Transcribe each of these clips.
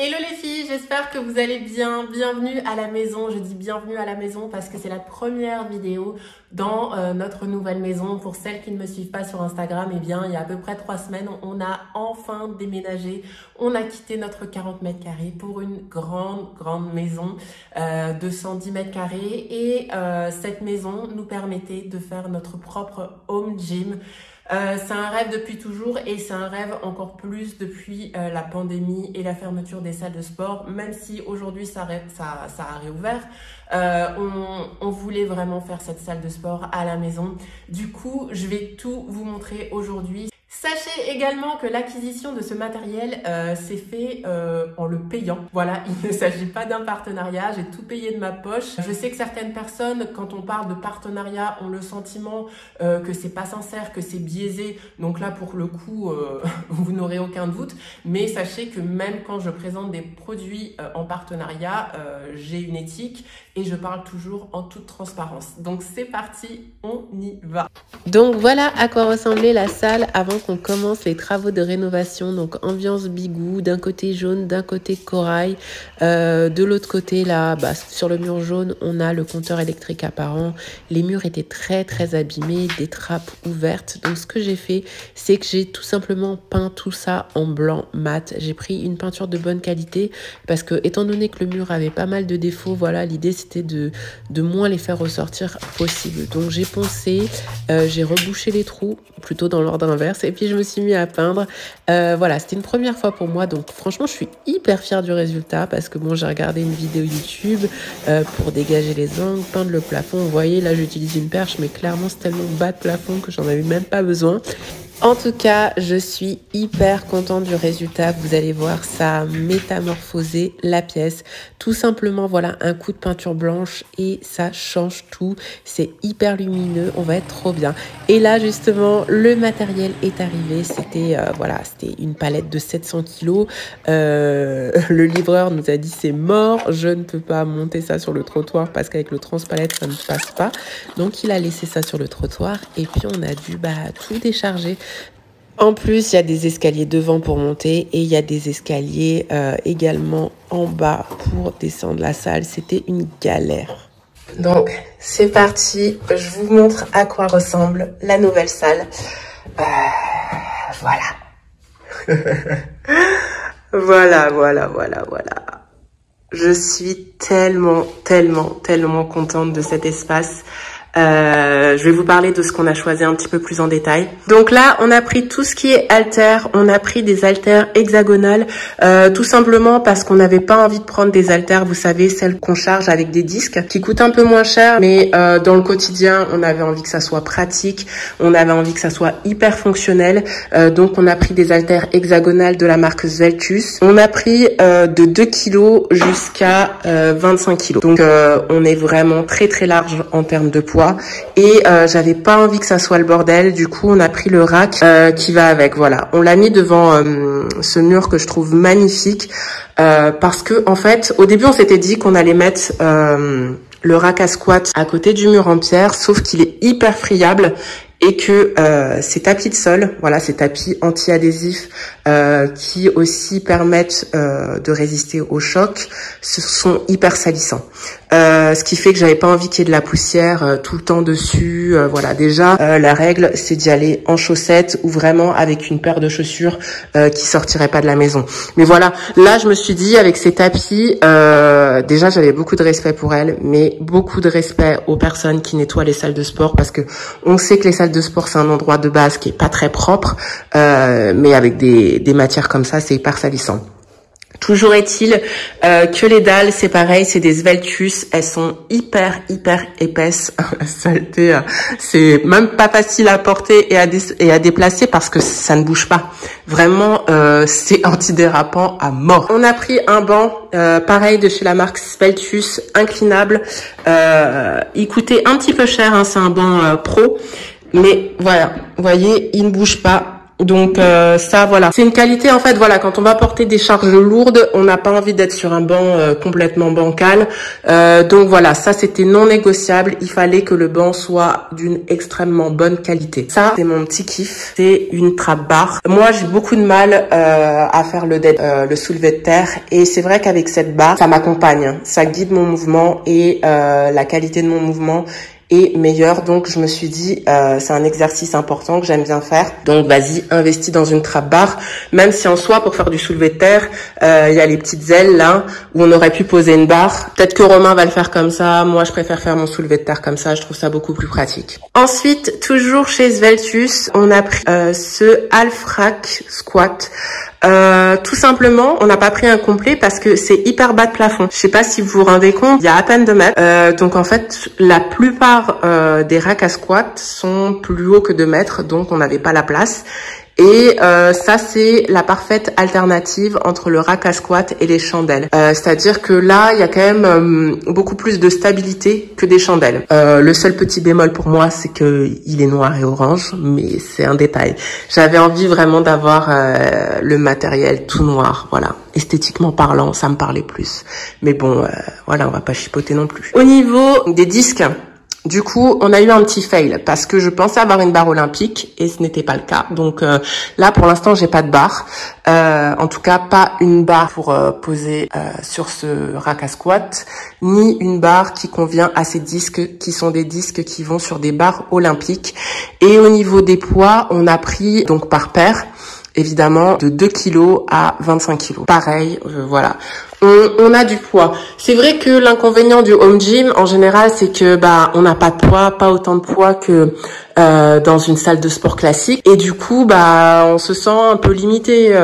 Hello les filles, j'espère que vous allez bien. Bienvenue à la maison. Je dis bienvenue à la maison parce que c'est la première vidéo dans notre nouvelle maison. Pour celles qui ne me suivent pas sur Instagram, eh bien, il y a à peu près 3 semaines, on a enfin déménagé. On a quitté notre 40 mètres carrés pour une grande maison de 110 mètres carrés. Et cette maison nous permettait de faire notre propre home gym. C'est un rêve depuis toujours et c'est un rêve encore plus depuis la pandémie et la fermeture des salles de sport. Même si aujourd'hui ça a réouvert, on voulait vraiment faire cette salle de sport à la maison. Du coup, je vais tout vous montrer aujourd'hui. Sachez également que l'acquisition de ce matériel s'est fait en le payant. Voilà, il ne s'agit pas d'un partenariat, j'ai tout payé de ma poche. Je sais que certaines personnes, quand on parle de partenariat, ont le sentiment que c'est pas sincère, que c'est biaisé. Donc là, pour le coup, vous n'aurez aucun doute. Mais sachez que même quand je présente des produits en partenariat, j'ai une éthique et je parle toujours en toute transparence. Donc c'est parti, on y va. Donc voilà à quoi ressemblait la salle avant qu'on commence les travaux de rénovation. Donc ambiance bigou, d'un côté jaune, d'un côté corail, de l'autre côté là, sur le mur jaune, on a le compteur électrique apparent. Les murs étaient très abîmés, des trappes ouvertes. Donc ce que j'ai fait, c'est que j'ai tout simplement peint tout ça en blanc mat. J'ai pris une peinture de bonne qualité parce que étant donné que le mur avait pas mal de défauts, voilà, l'idée c'était de moins les faire ressortir possible. Donc j'ai poncé, j'ai rebouché les trous, plutôt dans l'ordre inverse, et puis je me suis mis à peindre. Voilà, c'était une première fois pour moi, donc franchement je suis hyper fière du résultat parce que bon, j'ai regardé une vidéo YouTube pour dégager les angles, peindre le plafond. Vous voyez, là j'utilise une perche, mais clairement c'est tellement bas de plafond que j'en avais même pas besoin. En tout cas, je suis hyper contente du résultat. Vous allez voir, ça a métamorphosé la pièce. Tout simplement, voilà, un coup de peinture blanche et ça change tout. C'est hyper lumineux, on va être trop bien. Et là, justement, le matériel est arrivé. C'était voilà, c'était une palette de 700 kilos. Le livreur nous a dit c'est mort, je ne peux pas monter ça sur le trottoir parce qu'avec le transpalette, ça ne passe pas. Donc, il a laissé ça sur le trottoir et puis on a dû tout décharger. En plus, il y a des escaliers devant pour monter et il y a des escaliers également en bas pour descendre la salle. C'était une galère. Donc, c'est parti. Je vous montre à quoi ressemble la nouvelle salle. Voilà. Voilà. Je suis tellement contente de cet espace. Je vais vous parler de ce qu'on a choisi un petit peu plus en détail. Donc là, on a pris tout ce qui est haltères. On a pris des haltères hexagonales, tout simplement parce qu'on n'avait pas envie de prendre des haltères, vous savez, celles qu'on charge avec des disques, qui coûtent un peu moins cher, mais dans le quotidien, on avait envie que ça soit pratique, on avait envie que ça soit hyper fonctionnel. Donc on a pris des haltères hexagonales de la marque Sveltus. On a pris de 2 kg jusqu'à 25 kg. Donc on est vraiment très large en termes de poids. Et j'avais pas envie que ça soit le bordel, du coup on a pris le rack qui va avec. Voilà, on l'a mis devant ce mur que je trouve magnifique parce que en fait au début on s'était dit qu'on allait mettre le rack à squat à côté du mur en pierre, sauf qu'il est hyper friable et que ces tapis de sol, voilà, ces tapis anti-adhésifs qui aussi permettent de résister au choc, sont hyper salissants. Ce qui fait que j'avais pas envie qu'il y ait de la poussière tout le temps dessus. Voilà, déjà la règle c'est d'y aller en chaussettes ou vraiment avec une paire de chaussures qui sortirait pas de la maison. Mais voilà, là je me suis dit avec ces tapis, déjà j'avais beaucoup de respect pour elles, mais beaucoup de respect aux personnes qui nettoient les salles de sport parce que on sait que les salles de sport c'est un endroit de base qui est pas très propre, mais avec des matières comme ça c'est hyper salissant. Toujours est-il que les dalles, c'est pareil, c'est des Sveltus, elles sont hyper épaisses. Saleté, c'est même pas facile à porter et à déplacer parce que ça ne bouge pas. Vraiment, c'est antidérapant à mort. On a pris un banc, pareil de chez la marque Sveltus, inclinable. Il coûtait un petit peu cher, hein, c'est un banc pro, mais voilà, vous voyez, il ne bouge pas. Donc ça voilà, c'est une qualité en fait, voilà, quand on va porter des charges lourdes, on n'a pas envie d'être sur un banc complètement bancal. Donc voilà, ça c'était non négociable, il fallait que le banc soit d'une extrêmement bonne qualité. Ça c'est mon petit kiff, c'est une trap bar. Moi j'ai beaucoup de mal à faire le soulevé de terre, et c'est vrai qu'avec cette barre, ça m'accompagne, ça guide mon mouvement et la qualité de mon mouvement est meilleure. Donc je me suis dit c'est un exercice important que j'aime bien faire, donc vas-y, investis dans une trap bar, même si en soi pour faire du soulevé de terre il y a les petites ailes là où on aurait pu poser une barre. Peut-être que Romain va le faire comme ça, moi je préfère faire mon soulevé de terre comme ça, je trouve ça beaucoup plus pratique. Ensuite, toujours chez Sveltus, on a pris ce half rack squat. Tout simplement, on n'a pas pris un complet parce que c'est hyper bas de plafond. Je sais pas si vous vous rendez compte, il y a à peine 2 mètres. Donc en fait, la plupart des racks à squat sont plus hauts que 2 mètres, donc on n'avait pas la place. Et ça, c'est la parfaite alternative entre le rack à squat et les chandelles. C'est-à-dire que là, il y a quand même beaucoup plus de stabilité que des chandelles. Le seul petit bémol pour moi, c'est que il est noir et orange, mais c'est un détail. J'avais envie vraiment d'avoir le matériel tout noir, voilà. Esthétiquement parlant, ça me parlait plus. Mais bon, voilà, on va pas chipoter non plus. Au niveau des disques, du coup, on a eu un petit fail parce que je pensais avoir une barre olympique et ce n'était pas le cas. Donc là, pour l'instant, j'ai pas de barre. En tout cas, pas une barre pour poser sur ce rack à squat, ni une barre qui convient à ces disques qui sont des disques qui vont sur des barres olympiques. Et au niveau des poids, on a pris donc par paire, évidemment, de 2 kg à 25 kg. Pareil, voilà. On a du poids. C'est vrai que l'inconvénient du home gym, en général, c'est que on n'a pas de poids, pas autant de poids que dans une salle de sport classique. Et du coup, on se sent un peu limité.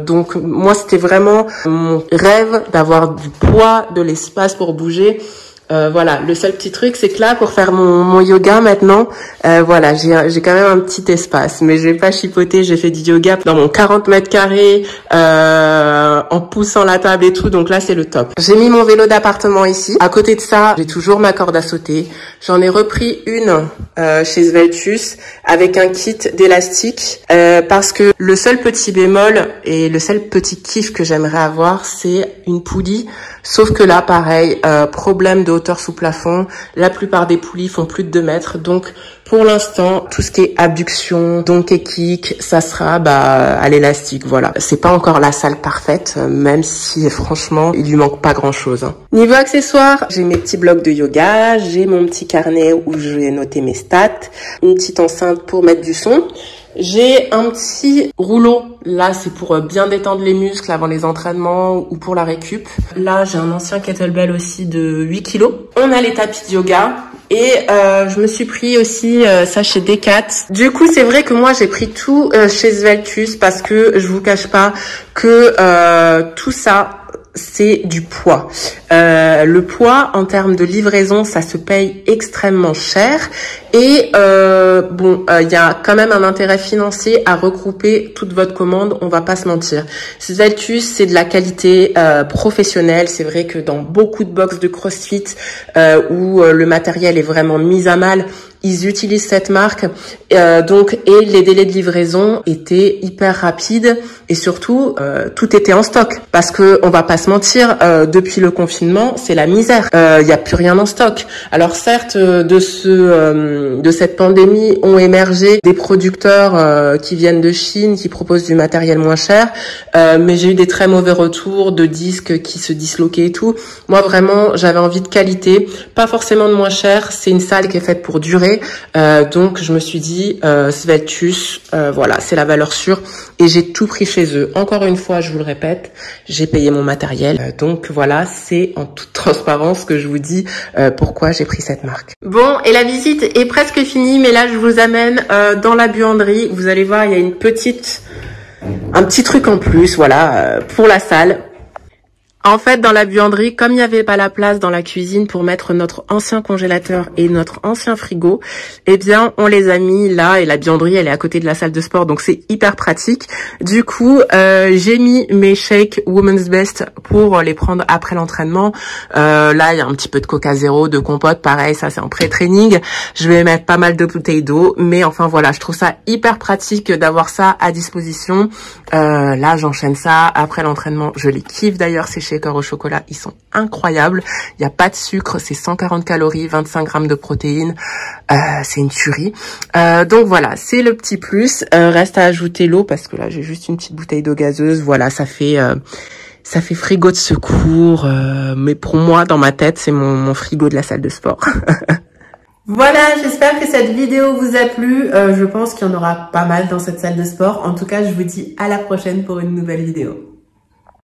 Donc, moi, c'était vraiment mon rêve d'avoir du poids, de l'espace pour bouger. Voilà, le seul petit truc, c'est que là, pour faire mon yoga maintenant, voilà, j'ai quand même un petit espace, mais je vais pas chipoter. J'ai fait du yoga dans mon 40 mètres carrés, en poussant la table et tout, donc là, c'est le top. J'ai mis mon vélo d'appartement ici. À côté de ça, j'ai toujours ma corde à sauter. J'en ai repris une chez Sveltus avec un kit d'élastique, parce que le seul petit bémol et le seul petit kiff que j'aimerais avoir, c'est une poulie. Sauf que là, pareil, problème de hauteur sous plafond. La plupart des poulies font plus de 2 mètres. Donc, pour l'instant, tout ce qui est abduction, donkey kick, ça sera à l'élastique. Voilà. C'est pas encore la salle parfaite, même si franchement, il lui manque pas grand-chose. Niveau accessoires, j'ai mes petits blocs de yoga, j'ai mon petit carnet où je vais noter mes stats, une petite enceinte pour mettre du son. J'ai un petit rouleau, là c'est pour bien détendre les muscles avant les entraînements ou pour la récup. Là j'ai un ancien kettlebell aussi de 8 kg. On a les tapis de yoga et je me suis pris aussi ça chez Decat. Du coup c'est vrai que moi j'ai pris tout chez Sveltus parce que je vous cache pas que tout ça c'est du poids. Le poids en termes de livraison, ça se paye extrêmement cher. Et il y a quand même un intérêt financier à regrouper toute votre commande, on va pas se mentir. Sveltus, c'est de la qualité professionnelle. C'est vrai que dans beaucoup de box de CrossFit où le matériel est vraiment mis à mal, ils utilisent cette marque, et les délais de livraison étaient hyper rapides et surtout tout était en stock parce que on va pas se mentir, depuis le confinement c'est la misère, il y a plus rien en stock. Alors certes de cette pandémie ont émergé des producteurs qui viennent de Chine qui proposent du matériel moins cher, mais j'ai eu des très mauvais retours de disques qui se disloquaient et tout. Moi vraiment j'avais envie de qualité, pas forcément de moins cher, c'est une salle qui est faite pour durer. Donc je me suis dit Sveltus, voilà, c'est la valeur sûre et j'ai tout pris chez eux. Encore une fois, je vous le répète, j'ai payé mon matériel. Donc voilà, c'est en toute transparence que je vous dis pourquoi j'ai pris cette marque. Bon, et la visite est presque finie, mais là je vous amène dans la buanderie. Vous allez voir, il y a un petit truc en plus, voilà, pour la salle. En fait, dans la buanderie, comme il n'y avait pas la place dans la cuisine pour mettre notre ancien congélateur et notre ancien frigo, eh bien, on les a mis là, et la buanderie, elle est à côté de la salle de sport, donc c'est hyper pratique. Du coup, j'ai mis mes shakes Women's Best pour les prendre après l'entraînement. Là, il y a un petit peu de Coca Zéro, de compote, pareil, ça c'est en pré-training. Je vais mettre pas mal de bouteilles d'eau, mais enfin voilà, je trouve ça hyper pratique d'avoir ça à disposition. Là, j'enchaîne ça après l'entraînement. Je les kiffe d'ailleurs, ces shakers au chocolat, ils sont incroyables. Il n'y a pas de sucre, c'est 140 calories, 25 grammes de protéines. C'est une tuerie. Donc voilà, c'est le petit plus. Reste à ajouter l'eau parce que là, j'ai juste une petite bouteille d'eau gazeuse. Voilà, ça fait frigo de secours. Mais pour moi, dans ma tête, c'est mon frigo de la salle de sport. Voilà, j'espère que cette vidéo vous a plu. Je pense qu'il y en aura pas mal dans cette salle de sport. En tout cas, je vous dis à la prochaine pour une nouvelle vidéo.